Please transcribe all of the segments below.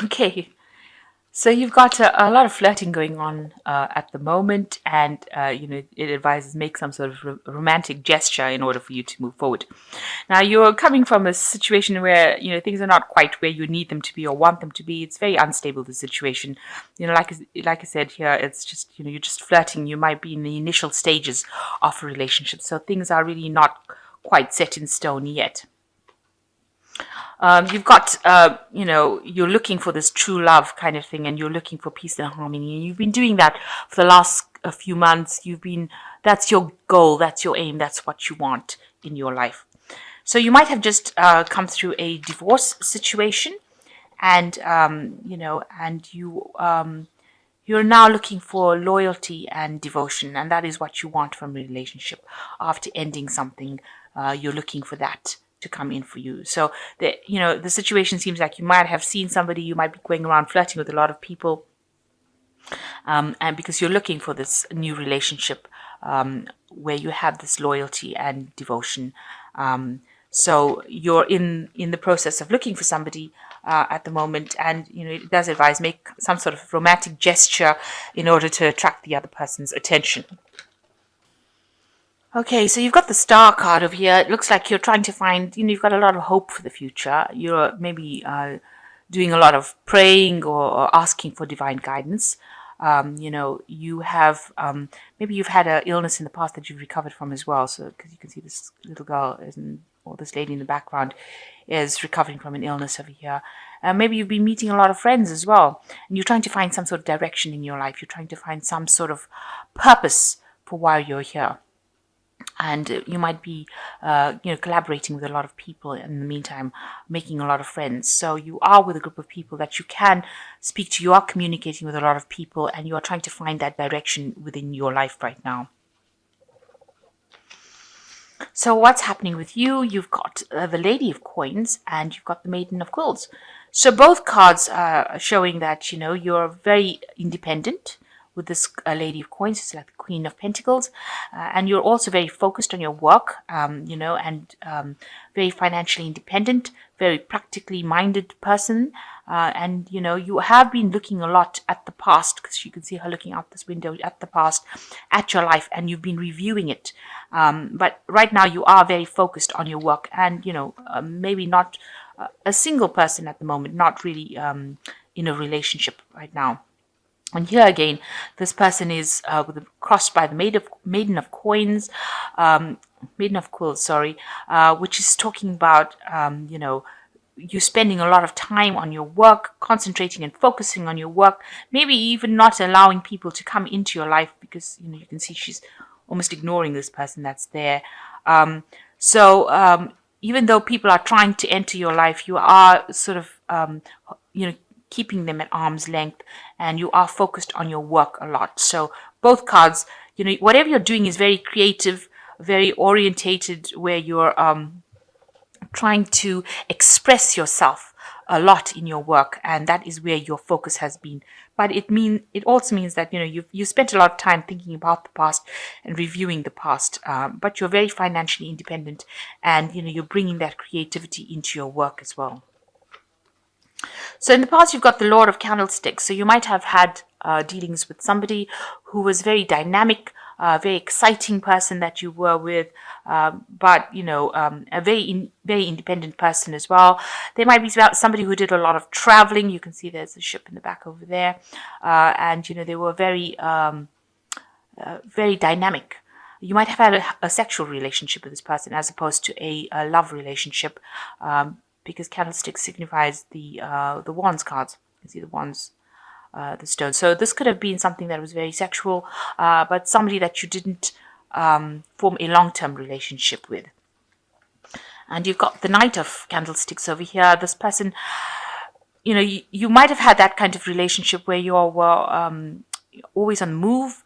Okay, so you've got a lot of flirting going on at the moment, and it advises make some sort of romantic gesture in order for you to move forward. Now, you're coming from a situation where things are not quite where you need them to be or want them to be. It's very unstable, the situation. Like I said here, it's just you're just flirting. You might be in the initial stages of a relationship, so things are really not quite set in stone yet. You've got, you're looking for this true love kind of thing, and you're looking for peace and harmony. And you've been doing that for the last a few months. That's your goal, that's your aim, that's what you want in your life. So you might have just come through a divorce situation, and you're now looking for loyalty and devotion, and that is what you want from a relationship. After ending something, you're looking for that to come in for you. So the situation seems like you might have seen somebody, you might be going around flirting with a lot of people, and because you're looking for this new relationship where you have this loyalty and devotion. So you're in the process of looking for somebody at the moment, and it does advise make some sort of romantic gesture in order to attract the other person's attention. Okay, so you've got the star card over here. It looks like you're trying to find, you've got a lot of hope for the future. You're maybe doing a lot of praying or asking for divine guidance. You have, maybe you've had an illness in the past that you've recovered from as well. So, because you can see this little girl or this lady in the background is recovering from an illness over here. Maybe you've been meeting a lot of friends as well, and you're trying to find some sort of direction in your life. You're trying to find some sort of purpose for why you're here. And you might be collaborating with a lot of people in the meantime, making a lot of friends. So you are with a group of people that you can speak to. You are communicating with a lot of people, and you are trying to find that direction within your life right now. So what's happening with you? You've got the Lady of Coins, and you've got the Maiden of Quills. So both cards are showing that you're very independent. With this Lady of Coins, it's like the Queen of Pentacles, and you're also very focused on your work, and very financially independent, very practically minded person, and you have been looking a lot at the past, because you can see her looking out this window at the past, at your life, and you've been reviewing it. But right now you are very focused on your work, and maybe not a single person at the moment, not really in a relationship right now. And here again, this person is crossed by the Maiden of Coins, Maiden of Quills, sorry, which is talking about, you spending a lot of time on your work, concentrating and focusing on your work, maybe even not allowing people to come into your life, because, you can see she's almost ignoring this person that's there. So even though people are trying to enter your life, you are sort of, keeping them at arm's length, and you are focused on your work a lot. So both cards, whatever you're doing is very creative, very orientated, where you're trying to express yourself a lot in your work, and that is where your focus has been. But it also means that you spent a lot of time thinking about the past and reviewing the past, but you're very financially independent, and you're bringing that creativity into your work as well. So in the past, you've got the Lord of Candlesticks. So you might have had dealings with somebody who was very dynamic, very exciting person that you were with, but a very independent person as well. There might be somebody who did a lot of traveling. You can see there's a ship in the back over there, and they were very very dynamic. You might have had a sexual relationship with this person as opposed to a love relationship. Because candlestick signifies the wands cards. You can see the wands, the stone. So this could have been something that was very sexual, but somebody that you didn't form a long-term relationship with. And you've got the Knight of Candlesticks over here. This person, you might have had that kind of relationship where you all were always on the move.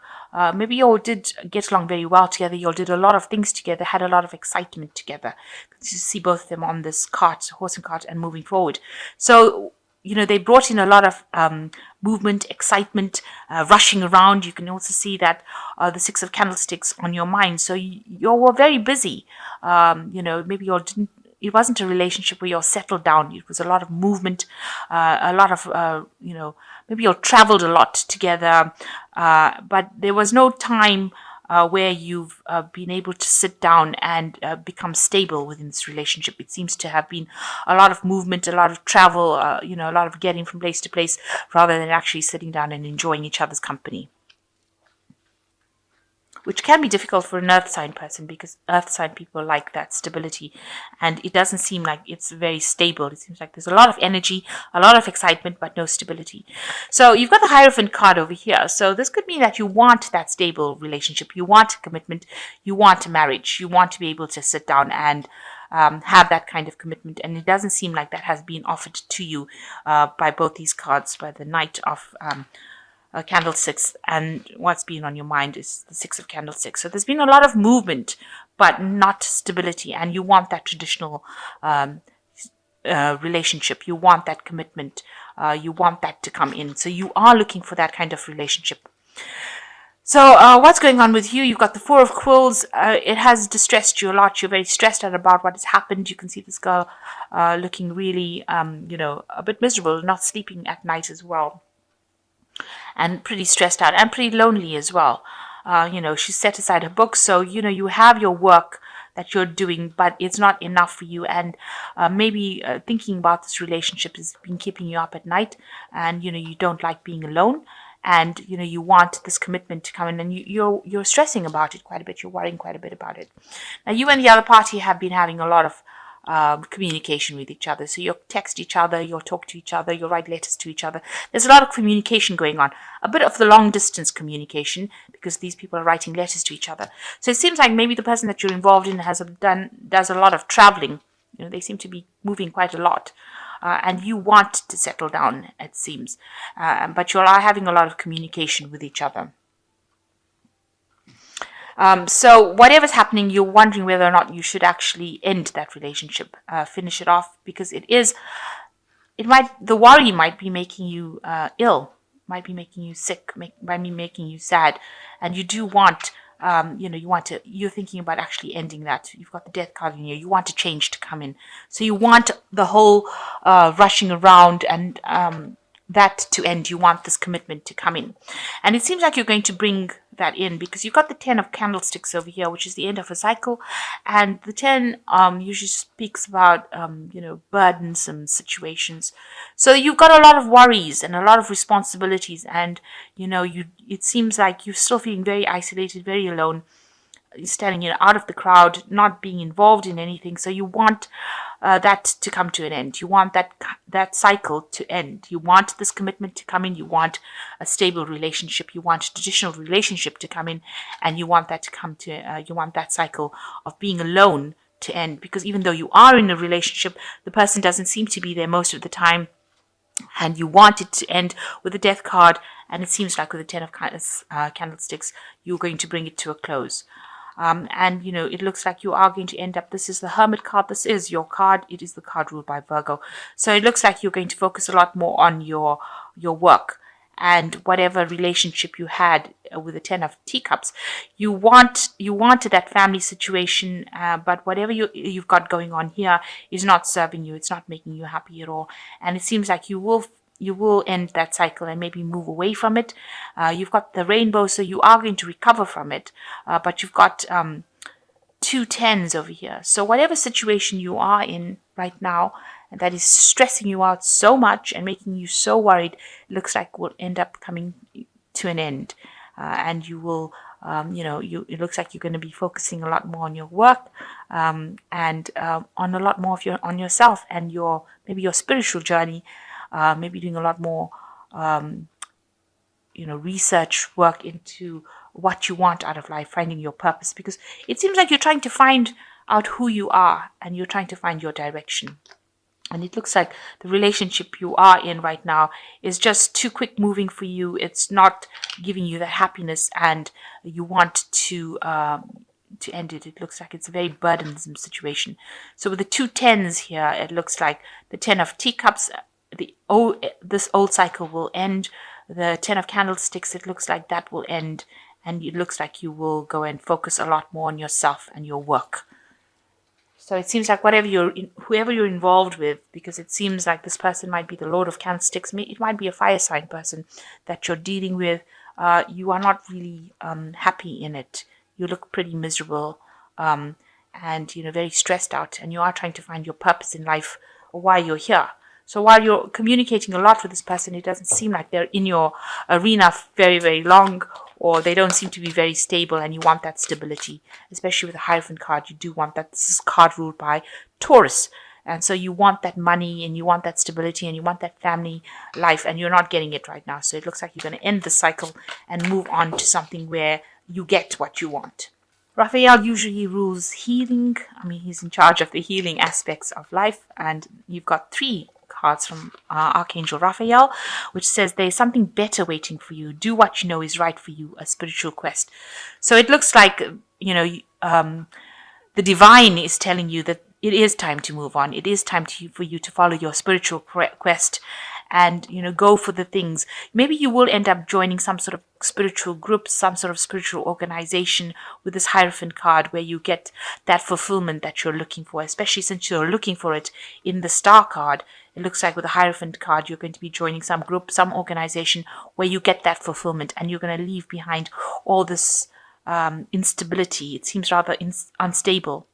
Maybe you all did get along very well together. You all did a lot of things together, had a lot of excitement together. You see both of them on this cart, horse and cart, and moving forward. So, they brought in a lot of movement, excitement, rushing around. You can also see that the Six of Candlesticks on your mind. So you all were very busy. Maybe you all didn't it wasn't a relationship where you're settled down. It was a lot of movement, a lot of maybe you traveled a lot together, but there was no time where you've been able to sit down and become stable within this relationship. It seems to have been a lot of movement, a lot of travel, a lot of getting from place to place, rather than actually sitting down and enjoying each other's company, which can be difficult for an earth sign person, because earth sign people like that stability, and it doesn't seem like it's very stable. It seems like there's a lot of energy, a lot of excitement, but no stability. So you've got the Hierophant card over here. So this could mean that you want that stable relationship, you want commitment, you want a marriage, you want to be able to sit down and have that kind of commitment, and it doesn't seem like that has been offered to you by both these cards, by the Knight of candlesticks, and what's been on your mind is the Six of Candlesticks. So there's been a lot of movement, but not stability, and you want that traditional relationship. You want that commitment. You want that to come in. So you are looking for that kind of relationship. So what's going on with you? You've got the Four of Quills. It has distressed you a lot. You're very stressed out about what has happened. You can see this girl looking really, a bit miserable, not sleeping at night as well, and pretty stressed out and pretty lonely as well. She's set aside her books, so you have your work that you're doing, but it's not enough for you, and maybe thinking about this relationship has been keeping you up at night, and you don't like being alone, and you want this commitment to come in, and you're stressing about it quite a bit. You're worrying quite a bit about it. Now, you and the other party have been having a lot of communication with each other. So you'll text each other, you'll talk to each other, you'll write letters to each other. There's a lot of communication going on, a bit of the long distance communication, because these people are writing letters to each other. So it seems like maybe the person that you're involved in does a lot of traveling. They seem to be moving quite a lot. And you want to settle down, it seems. But you are having a lot of communication with each other. So whatever's happening, you're wondering whether or not you should actually end that relationship, finish it off, because the worry might be making you ill, might be making you sick, might be making you sad, and you do want, you're thinking about actually ending that. You've got the Death card in here. You want a change to come in. So you want the whole rushing around and that to end. You want this commitment to come in. And it seems like you're going to bring that in, because you've got the 10 of Candlesticks over here, which is the end of a cycle. And the 10 usually speaks about, burdensome situations. So you've got a lot of worries and a lot of responsibilities. And, it seems like you're still feeling very isolated, very alone, standing out of the crowd, not being involved in anything. So you want that to come to an end. You want that cycle to end. You want this commitment to come in. You want a stable relationship. You want a traditional relationship to come in, and you want that to come to. You want that cycle of being alone to end, because even though you are in a relationship, the person doesn't seem to be there most of the time, and you want it to end with the Death card. And it seems like with the 10 of Candlesticks, you're going to bring it to a close. And it looks like you are going to end up, this is the Hermit card, this is your card, it is the card ruled by Virgo. So it looks like you're going to focus a lot more on your work, and whatever relationship you had with the 10 of Teacups, you wanted that family situation, but whatever you've got going on here is not serving you. It's not making you happy at all, and it seems like you will end that cycle and maybe move away from it. You've got the Rainbow, so you are going to recover from it, but you've got 2 tens over here. So whatever situation you are in right now, and that is stressing you out so much and making you so worried, it looks like will end up coming to an end. And you will, it looks like you're going to be focusing a lot more on your work, and on a lot more on yourself and maybe your spiritual journey. Maybe doing a lot more, research work into what you want out of life, finding your purpose, because it seems like you're trying to find out who you are and you're trying to find your direction. And it looks like the relationship you are in right now is just too quick moving for you. It's not giving you that happiness, and you want to end it. It looks like it's a very burdensome situation. So with the 2 tens here, it looks like the 10 of Teacups, this old cycle will end. The 10 of Candlesticks, it looks like that will end, and it looks like you will go and focus a lot more on yourself and your work. So it seems like whoever you're involved with, because it seems like this person might be the Lord of Candlesticks, it might be a fire sign person that you're dealing with. You are not really happy in it. You look pretty miserable, and very stressed out, and you are trying to find your purpose in life or why you're here. So while you're communicating a lot with this person, it doesn't seem like they're in your arena very, very long, or they don't seem to be very stable, and you want that stability, especially with the Hierophant card. You do want that. This is a card ruled by Taurus. And so you want that money, and you want that stability, and you want that family life, and you're not getting it right now. So it looks like you're going to end the cycle and move on to something where you get what you want. Raphael usually rules healing. I mean, he's in charge of the healing aspects of life. And you've got 3 cards from Archangel Raphael, which says there's something better waiting for you. Do what you know is right for you, a spiritual quest. So it looks like, the divine is telling you that it is time to move on. It is time for you to follow your spiritual quest and, go for the things. Maybe you will end up joining some sort of spiritual group, some sort of spiritual organization with this Hierophant card where you get that fulfillment that you're looking for, especially since you're looking for it in the Star card. It looks like with the Hierophant card, you're going to be joining some group, some organization where you get that fulfillment, and you're going to leave behind all this instability. It seems rather unstable.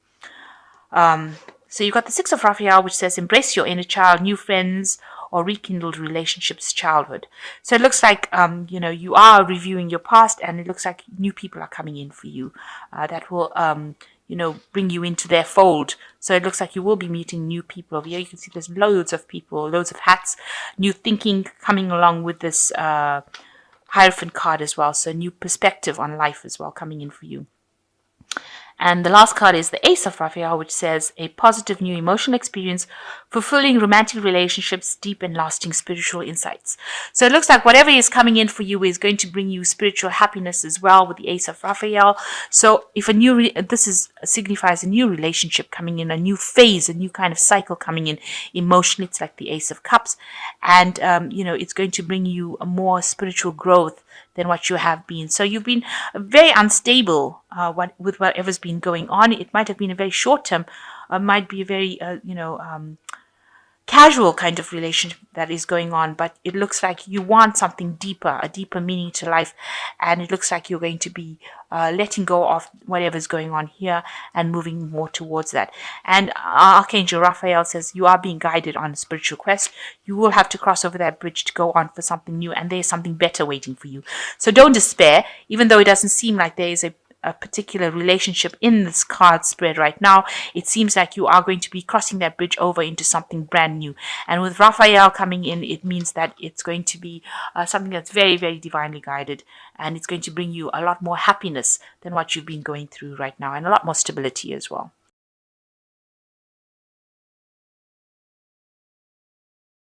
So you've got the 6 of Raphael, which says embrace your inner child, new friends, or rekindled relationships, childhood. So it looks like, you are reviewing your past, and it looks like new people are coming in for you that will, bring you into their fold. So it looks like you will be meeting new people over here. You can see there's loads of people, loads of hats, new thinking coming along with this Hierophant card as well. So new perspective on life as well coming in for you. And the last card is the Ace of Raphael, which says a positive new emotional experience, fulfilling romantic relationships, deep and lasting spiritual insights. So it looks like whatever is coming in for you is going to bring you spiritual happiness as well with the Ace of Raphael. So if this signifies a new relationship coming in, a new phase, a new kind of cycle coming in emotionally. It's like the Ace of Cups, and it's going to bring you a more spiritual growth than what you have been. So you've been very unstable with whatever's been going on. It might have been a very short term, might be a very casual kind of relationship that is going on, but it looks like you want something deeper, a deeper meaning to life, and it looks like you're going to be letting go of whatever's going on here and moving more towards that. And Archangel Raphael says you are being guided on a spiritual quest. You will have to cross over that bridge to go on for something new, and there's something better waiting for you. So don't despair, even though it doesn't seem like there is a particular relationship in this card spread right now. It seems like you are going to be crossing that bridge over into something brand new. And with Raphael coming in, it means that it's going to be something that's very, very divinely guided. And it's going to bring you a lot more happiness than what you've been going through right now, and a lot more stability as well.